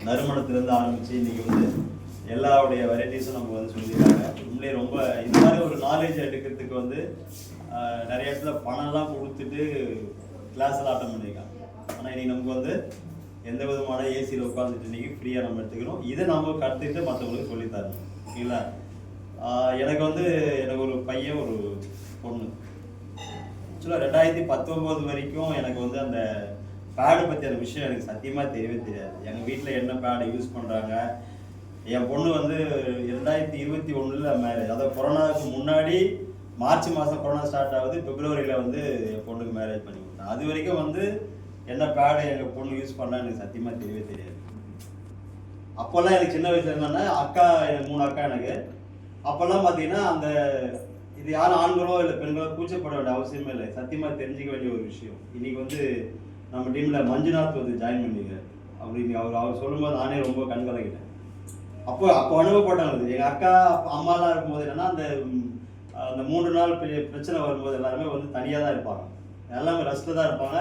நறுமணத்துலேருந்து ஆரம்பித்து இன்றைக்கி வந்து எல்லாருடைய வெரைட்டிஸும் நம்ம வந்து சொல்லியிருக்காங்க. உண்மையிலே ரொம்ப இந்த மாதிரி ஒரு நாலேஜ் எடுக்கிறதுக்கு வந்து நிறைய இடத்துல பணம்லாம் கொடுத்துட்டு கிளாஸில் அட்டன் பண்ணியிருக்காங்க. ஆனால் இன்றைக்கி நமக்கு வந்து எந்த விதமான ஏசியில் உட்காந்துட்டு இன்றைக்கி ஃப்ரீயாக நம்ம எடுத்துக்கணும். இதை நம்ம கற்றுட்டு மற்றவங்களுக்கு சொல்லித்தரணும். ஓகேங்களா? எனக்கு வந்து எனக்கு ஒரு பையன் ஒரு பொண்ணு. ஆக்சுவலாக 2019 வரைக்கும் எனக்கு வந்து அந்த பேடு பற்றியான விஷயம் எனக்கு சத்தியமாக தெரியவே தெரியாது. எங்கள் வீட்டில் என்ன பேடு யூஸ் பண்ணுறாங்க. என் பொண்ணு வந்து 2021 மேரேஜ், அதாவது கொரோனாவுக்கு முன்னாடி மார்ச் மாதம் கொரோனா ஸ்டார்ட் ஆகுது, பிப்ரவரியில் வந்து என் பொண்ணுக்கு மேரேஜ் பண்ணி கொடுத்தேன். அது வரைக்கும் வந்து என்ன பேடு எங்கள் பொண்ணு யூஸ் பண்ணால் எனக்கு சத்தியமாக தெரியவே தெரியாது. அப்போல்லாம் எனக்கு சின்ன வயசுல என்னன்னா அக்கா, எனக்கு 3 அக்கா எனக்கு. அப்போல்லாம் பார்த்தீங்கன்னா அந்த இது யாரும் ஆண்களோ இல்லை பெண்களோ கூச்சப்பட வேண்டிய அவசியமே இல்லை. சத்தியமாக தெரிஞ்சிக்க வேண்டிய ஒரு விஷயம். இன்றைக்கி வந்து நம்ம டீமில் மஞ்சுநாத் வந்து ஜாயின் பண்ணிக்கிறார். அப்படி அவர் சொல்லும்போது நானே ரொம்ப கண்கலங்கிட்டேன். அப்போ அனுபவப்பட்டவங்க எங்கள் அக்கா அம்மாலாம் இருக்கும்போது என்னென்னா அந்த 3 நாள் பிரச்சனை வரும்போது எல்லாருமே வந்து தனியாக தான் இருப்பாங்க. எல்லாமே ரெஸ்ட்டில் தான் இருப்பாங்க.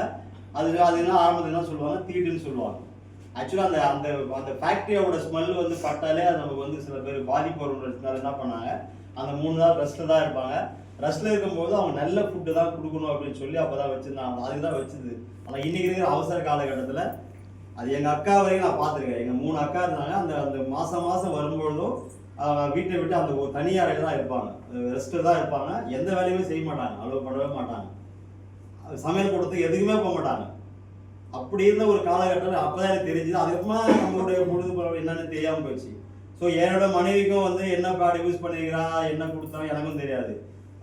அது என்ன ஆரம்பத்தில் என்ன சொல்லுவாங்க, தீட்டுன்னு சொல்லுவாங்க. ஆக்சுவலாக அந்த அந்த அந்த ஃபேக்ட்ரியோட ஸ்மெல் வந்து பட்டாலே அது நமக்கு வந்து சில பேர் பாதிப்பு வரும்ன்றதுனால என்ன பண்ணாங்க, அந்த 3 நாள் ரெஸ்ட்டில் தான் இருப்பாங்க. ரெஸ்ட்டில் இருக்கும்போது அவங்க நல்ல ஃபுட்டு தான் கொடுக்கணும் அப்படின்னு சொல்லி அப்போ தான் வச்சுருந்தாங்க. அதுக்கு தான் வச்சுது. ஆனால் இன்றைக்கி இருக்கிற அவசர காலகட்டத்தில் அது எங்கள் அக்கா வரைக்கும் நான் பார்த்துருக்கேன். எங்கள் 3 அக்கா இருந்தாங்க. அந்த மாதம் வரும்பொழுதும் வீட்டை விட்டு அந்த ஒரு தனி அறையில் தான் இருப்பாங்க. ரெஸ்ட்டில் தான் இருப்பாங்க. எந்த வேலையுமே செய்ய மாட்டாங்க, அலோவ் பண்ணவே மாட்டாங்க. சமையல் கொடுத்து எதுக்குமே போக மாட்டாங்க. அப்படி இருந்த ஒரு காலகட்டத்தில் அப்போ தான் எனக்கு தெரிஞ்சுது. அதுக்கப்புறமா நம்மளுடைய முழுது பரவல் என்னன்னு தெரியாமல் போயிடுச்சு. ஸோ என்னோட மனைவிக்கும் வந்து என்ன பேட் யூஸ் பண்ணிக்கிறா, என்ன கொடுத்தா எனக்கும் தெரியாது.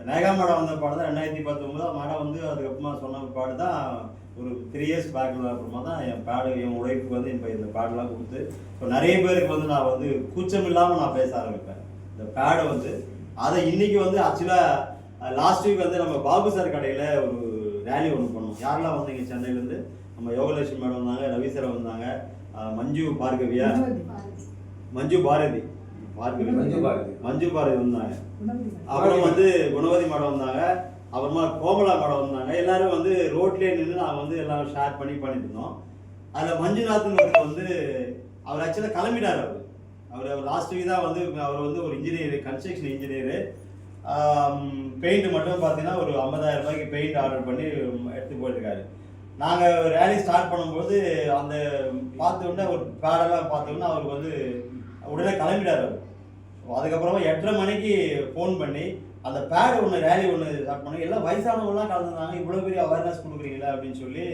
நேகா மேடம் வந்த பாடு தான் 2019 மேடம் வந்து அதுக்கப்புறமா சொன்ன பாடு தான் ஒரு 3 இயர்ஸ் பேக்கில் அப்புறமா தான் என் பேடு, என் உழைப்புக்கு வந்து இப்போ இந்த பேடெலாம் கொடுத்து இப்போ நிறைய பேருக்கு வந்து நான் வந்து கூச்சம் இல்லாமல் நான் பேச ஆரம்பிப்பேன். இந்த பேடை வந்து அதை இன்றைக்கி வந்து ஆக்சுவலாக லாஸ்ட் வீக் வந்து நம்ம பாபு சார் கடையில் ஒரு ரேலி ஒன்று பண்ணோம். யாரெல்லாம் வந்தீங்க சென்னையிலேருந்து? நம்ம யோகலட்சுமி மேடம் வந்தாங்க, ரவி சார் வந்தாங்க, மஞ்சு பார்கவியா, மஞ்சு பாரதி வந்தாங்க. அப்புறம் வந்து குணவதி மேடம் வந்தாங்க. அப்புறமா கோமலா மேடம் வந்தாங்க. எல்லாரும் வந்து ரோட்லேயே நின்று நாங்கள் வந்து எல்லாரும் ஷேர் பண்ணிட்டு இருந்தோம். அதில் மஞ்சுநாத்னு வந்து அவர் ஆக்சுவலாக கிளம்பிட்டார். அவர் லாஸ்ட் வீக் தான் வந்து அவர் வந்து ஒரு இன்ஜினியர், கன்ஸ்ட்ரக்ஷன் இன்ஜினியரு. பெயிண்ட் மட்டும் பார்த்தீங்கன்னா ஒரு 50,000 ரூபாய்க்கு பெயிண்ட் ஆர்டர் பண்ணி எடுத்து போயிருக்காரு. நாங்கள் ரேலி ஸ்டார்ட் பண்ணும்போது அந்த பார்த்த உடனே ஒரு பேடெல்லாம் பார்த்த உடனே அவருக்கு வந்து உடனே கிளம்பிட்டார். அதுக்கப்புறமா 8:30 மணிக்கு ஃபோன் பண்ணி அந்த பேடு ஒன்று ரேலி ஒன்று ஸ்டார்ட் பண்ணி எல்லாம் வயசானவங்களாம் கலந்துருந்தாங்க, இவ்வளோ பெரிய அவேர்னஸ் கொடுக்குறீங்களா அப்படின்னு சொல்லி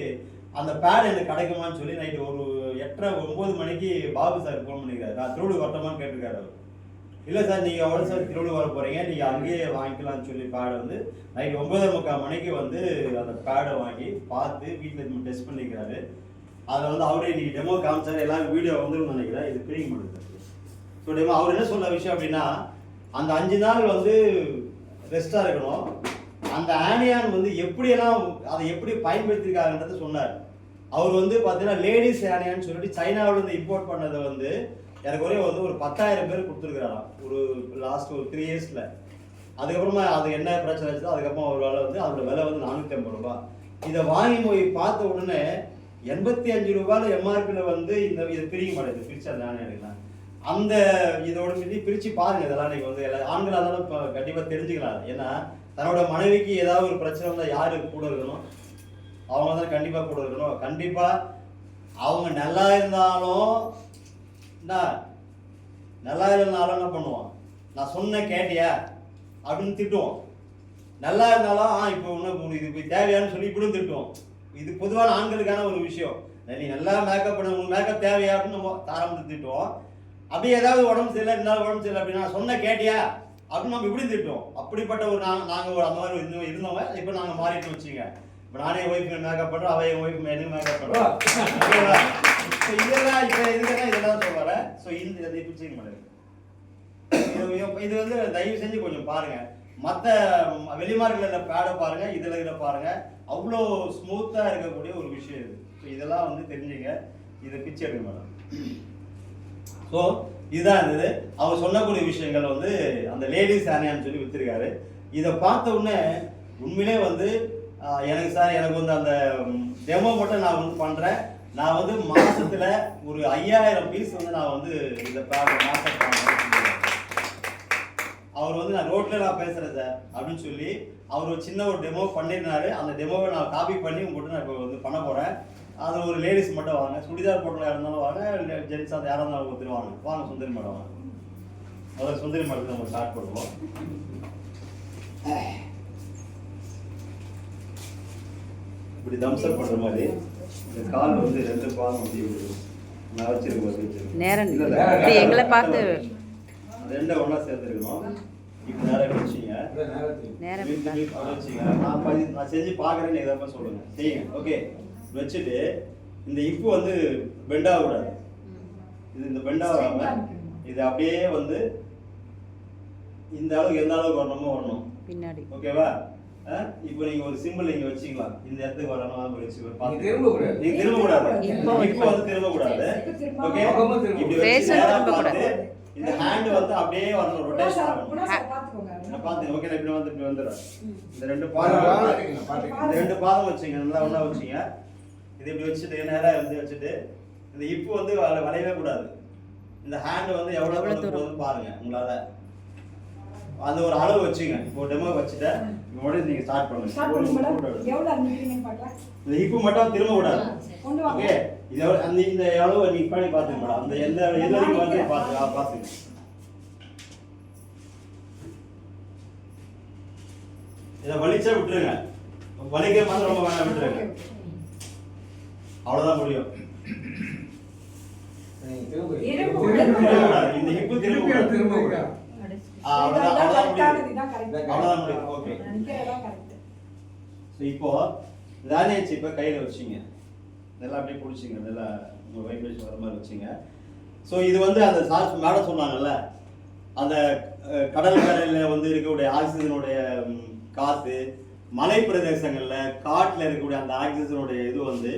அந்த பேடு எனக்கு கிடைக்குமான்னு சொல்லி நைட்டு ஒரு 8:30-9 மணிக்கு பாபு சார் ஃபோன் பண்ணிக்கிறாரு. நான் திருவள்ளூர் வரட்டோமான்னு கேட்டிருக்காரு அவர். இல்லை சார், நீங்கள் எவ்வளோ சார் திருவள்ளூர் வர போகிறீங்க, நீங்கள் அங்கேயே வாங்கிக்கலாம்னு சொல்லி பேடை வந்து நைட்டு 9:45 மணிக்கு வந்து அந்த பேடை வாங்கி பார்த்து வீட்டில் டெஸ்ட் பண்ணிக்கிறாரு. அதில் வந்து அவரே இன்றைக்கி டெமோ காமிச்சார். எல்லாரும் வீடியோ வந்துடும் நினைக்கிறேன். இது க்ளீன் பண்ணுது. ஸோ டெமோ அவர் என்ன சொல்ல விஷயம் அப்படின்னா, அந்த 5 நாள் வந்து ரெஸ்ட்டாக இருக்கணும். அந்த ஆனியான் வந்து எப்படியெல்லாம் அதை எப்படி பயன்படுத்தியிருக்காங்கன்றதை சொன்னார். அவர் வந்து பார்த்தீங்கன்னா லேடிஸ் ஆனியான்னு சொல்லிட்டு சைனாவிலேருந்து இம்போர்ட் பண்ணதை வந்து எனக்கு ஒரே வந்து ஒரு 10,000 பேர் கொடுத்துருக்குறாராம் ஒரு லாஸ்ட் ஒரு 3 இயர்ஸில். அதுக்கப்புறமா அது என்ன பிரச்சனை ஆச்சுதோ அதுக்கப்புறமா ஒரு வேலை வந்து அதோட விலை வந்து 450 ரூபா. இதை வாங்கி போய் பார்த்த உடனே 85 ரூபாயில் எம்ஆர்பியில் வந்து இதை பிரிக்க மாட்டேங்குது. பிரிச்சு அந்த ஆனியானுக்குலாம் அந்த இதோட பிரித்து பாருங்கள். இதெல்லாம் நீங்கள் வந்து எல்லா ஆண்களாக இருந்தாலும் இப்போ கண்டிப்பாக தெரிஞ்சுக்கலாம். ஏன்னா தன்னோட மனைவிக்கு ஏதாவது ஒரு பிரச்சனை வந்தால் யாரு கூட இருக்கணும்? அவங்க தான் கண்டிப்பாக கூட இருக்கணும். கண்டிப்பாக அவங்க நல்லா இருந்தாலும் நல்லா இல்லைனாலும் என்ன பண்ணுவோம், நான் சொன்ன கேட்டியா அப்படின்னு திட்டுவோம். நல்லா இருந்தாலும் இப்போ உனக்கு இது போய் தேவையான்னு சொல்லி இப்படியும் திட்டுவோம். இது பொதுவான ஆண்களுக்கான ஒரு விஷயம். நீ நல்லா மேக்கப் பண்ண, உங்களுக்கு மேக்கப் தேவையா அப்படின்னு நம்ம ஆரம்பத்தில் திட்டுவோம். அப்படியே ஏதாவது உடம்பு சரியில்லை, இருந்தாலும் உடம்பு சரியில்லை அப்படின்னா சொன்ன கேட்டியா அப்படின்னு நம்ம இப்படி திட்டுவோம். அப்படிப்பட்ட ஒரு நாங்கள் ஒரு அந்த மாதிரி இருந்தவங்க இப்போ நாங்கள் மாறிட்டு வச்சுங்க. இப்போ நானே ஒய்ஃபு மேக்கப் பண்ணுறோம், அவை என் ஒய்ஃபு எனக்கு மேக்கப் பண்ணுறோம். இதெல்லாம் இப்போ இதுக்கெல்லாம் இதெல்லாம் சொல்லுவார். ஸோ இந்த பிடிச்சிக்க மாட்டேங்குது. இது வந்து தயவு செஞ்சு கொஞ்சம் பாருங்கள். மற்ற வெளிமார்களில் பேடை பாருங்கள், இதில் இதில் பாருங்கள். அவ்வளோ ஸ்மூத்தாக இருக்கக்கூடிய ஒரு விஷயம் இது. ஸோ இதெல்லாம் வந்து தெரிஞ்சுங்க. இதை பிச்சு எடுக்க மேடம். ஸோ இதுதான் இருந்தது. அவங்க சொல்லக்கூடிய விஷயங்கள் வந்து அந்த லேடிஸ் ஆனியான்னு சொல்லி விற்றுருக்காரு. இதை பார்த்த உடனே உண்மையிலே வந்து எனக்கு சார் எனக்கு வந்து அந்த டெமோ மட்டும் நான் வந்து பண்ணுறேன், நான் வந்து மாசத்துல ஒரு 5000 பீஸ் வந்து நான் வந்து இந்த மாசம் அவர் வந்து நான் ரோட்ல நான் பேசுறேன் சார் அப்படின்னு சொல்லி அவர் ஒரு சின்ன ஒரு டெமோ பண்ணியிருந்தாரு. அந்த டெமோவை நான் காப்பி பண்ணி உங்கள்கிட்ட நான் இப்போ வந்து பண்ண போறேன். அது ஒரு லேடிஸ் மட்டும் வாங்க, சுடிதார் போட்டு யாராக இருந்தாலும் வாங்க, ஜென்ஸ் அந்த யாராக இருந்தாலும் ஒருத்தர் வாங்க சுந்தரி மேடம் வாங்க. முதல்ல சுந்தரி மேடம் நம்ம ஸ்டார்ட் பண்ணுவோம். இப்படி தம்ஸ்அப் பண்ற மாதிரி இந்த கால் வந்து 2 பாதம் வந்து நான் வச்சிருக்கேன் நேரம் எங்களை பார்த்து 2 ஒண்ணா சேர்த்துருக்கணும். இப்போ நேரம் வச்சிங்க வச்சிங்க. நான் செஞ்சு பார்க்குறேன்னு எதாவது சொல்லுங்க, செய்யுங்க. ஓகே, வச்சுட்டு இந்த இப்பு வந்து பெண்டாக கூடாது. இது இந்த பெண்டாக வராம இது அப்படியே வந்து இந்த அளவுக்கு எந்த அளவுக்கு வரணுமோ வரணும் பின்னாடி. ஓகேவா? இப்போ நீங்க ஒரு சிம்பிள் இங்க வச்சுக்கலாம். இந்த இடத்துக்கு வரணும் வச்சு நீங்க திரும்ப கூடாது. இப்போ வந்து திரும்ப கூடாது. ஓகே, இப்படி வச்சு பார்த்து இந்த ஹேண்ட் வந்து அப்படியே வரணும், ரொட்டேஷன் ஆகணும். பாத்துங்க. ஓகே, இப்படி வந்துடுறேன். இந்த 2 பாதம் வச்சுங்க, நல்லா ஒண்ணா வச்சுங்க. இது இப்படி வச்சுட்டு நேரா வந்து வச்சுட்டு இந்த இப்பு வந்து வளையவே கூடாது. இந்த ஹேண்ட் வந்து எவ்வளவு தூரம் பாருங்க உங்களால. அந்த ஒரு அளவு வச்சுங்க. இப்போ டெமோ வச்சுட்டேன். உடனே நீங்க ஸ்டார்ட் பண்ணுங்க. இந்த இப்பு மட்டும் திரும்ப கூடாது. ஓகே, இது அந்த இந்த அளவு நீங்க பண்ணி பாத்துங்க மேடம். அந்த எந்த எது வரைக்கும் வந்து பாத்துங்க. இதை வலிச்சா விட்டுருங்க. வலிக்கிற மாதிரி ரொம்ப வேணாம், விட்டுருங்க. அவ்வளவுதான் முடியும். இந்த ஹிப்பு திரும்ப கூடாது. இப்போ ராணியன் சிப்பை கையில வச்சுங்க. இதெல்லாம் அப்படியே பிடிச்சிங்க. இதெல்லாம் உங்க வைப்ரேஷன் வர மாதிரி வச்சுங்க. ஸோ இது வந்து அந்த சார் மேடம் சொன்னாங்கல்ல, அந்த கடல் கரையில் வந்து இருக்கக்கூடிய ஆக்சிஜனுடைய காற்று, மலை பிரதேசங்கள்ல காட்டில் இருக்கக்கூடிய அந்த ஆக்சிஜனுடைய இது வந்து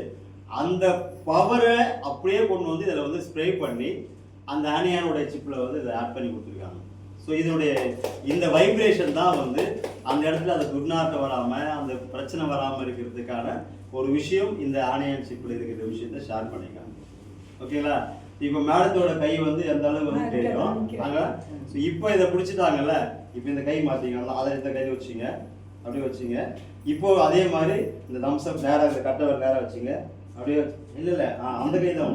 அந்த பவரை அப்படியே கொண்டு வந்து இதில் வந்து ஸ்ப்ரே பண்ணி அந்த ஆனியானுடைய சிப்பில் வந்து இதை ஆட் பண்ணி கொடுத்துருக்காங்க. ஸோ இதனுடைய இந்த வைப்ரேஷன் தான் வந்து அந்த இடத்துல அந்த துர்நாற்றம் வராமல் அந்த பிரச்சனை வராமல் இருக்கிறதுக்கான ஒரு விஷயம். இந்த ஆனியன் சிப்பில் இருக்கிற விஷயத்த ஷேர் பண்ணிக்கலாம். ஓகேங்களா? இப்போ மேடத்தோட கை வந்து எந்த அளவு வந்து தெரியும் நாங்க. ஸோ இப்போ இதை பிடிச்சிட்டாங்கல்ல, இப்போ இந்த கை மாற்றிக்கலாம். அதை இந்த கை வச்சுங்க, அப்படியே வச்சுங்க. இப்போ அதே மாதிரி இந்த தம்ஸ்அப் நேராக இந்த கட்டவர் நேராக வச்சுங்க. அப்படியே இல்லை அந்த கை தான்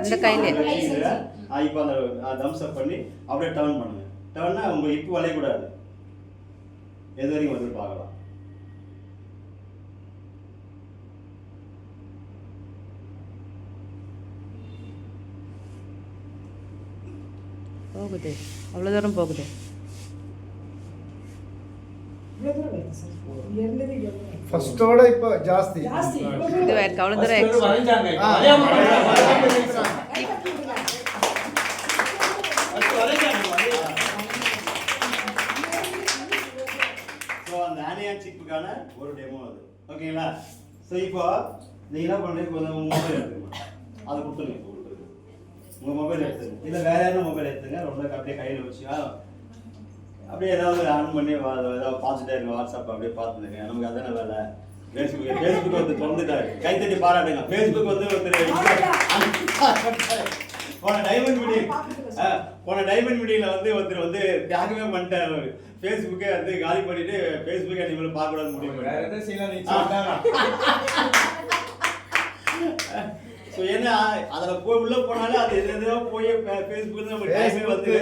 வச்சுங்க. இப்போ அந்த தம்ஸ்அப் பண்ணி அப்படியே டர்ன் பண்ணுங்க. டர்னா உங்க இப்போ வளையக்கூடாது. எது வரைக்கும் வந்து பார்க்கலாம். போகுது, அவ்வளோ தூரம் போகுது. ஃபர்ஸ்டோட இப்போ ஜாஸ்தி இது வேற அவ்வளோ தூரம் அந்த ஆனியன் சிப்புக்கான ஒரு டெமோ அது. ஓகேங்களா? ஸோ இப்போ நீங்க என்ன பண்றீங்க, உங்க மொபைல் எடுத்துக்கணும். அதை கொடுத்துருங்க. இப்போ உங்க மொபைல் எடுத்துங்க, இல்லை வேற யாரும் மொபைல் எடுத்துங்க. ரொம்ப அப்படியே கையில் வச்சு அப்படியே ஏதாவது ஆன் பண்ணி ஏதாவது பார்த்துட்டே இருக்கு. வாட்ஸ்அப் அப்படியே பார்த்துருங்க. நமக்கு அதான வேலை. ஃபேஸ்புக் வந்து திறந்துட்டாரு. கைத்தட்டி பாராட்டுங்க. ஃபேஸ்புக் வந்து ஒருத்தர் போன டைமண்ட் மீட்டிங்ல வந்து ஒருத்தர் வந்து தியாகமே பண்ணிட்டாரு. ஃபேஸ்புக்கே வந்து காலி பண்ணிட்டு ஃபேஸ்புக்கே இனிமேல் பார்க்க கூடாது முடியும். ஸோ ஏன்னா அதில் போய் உள்ள போனாலே அது எதுவும் போய் ஃபேஸ்புக் நம்ம டைமே வந்து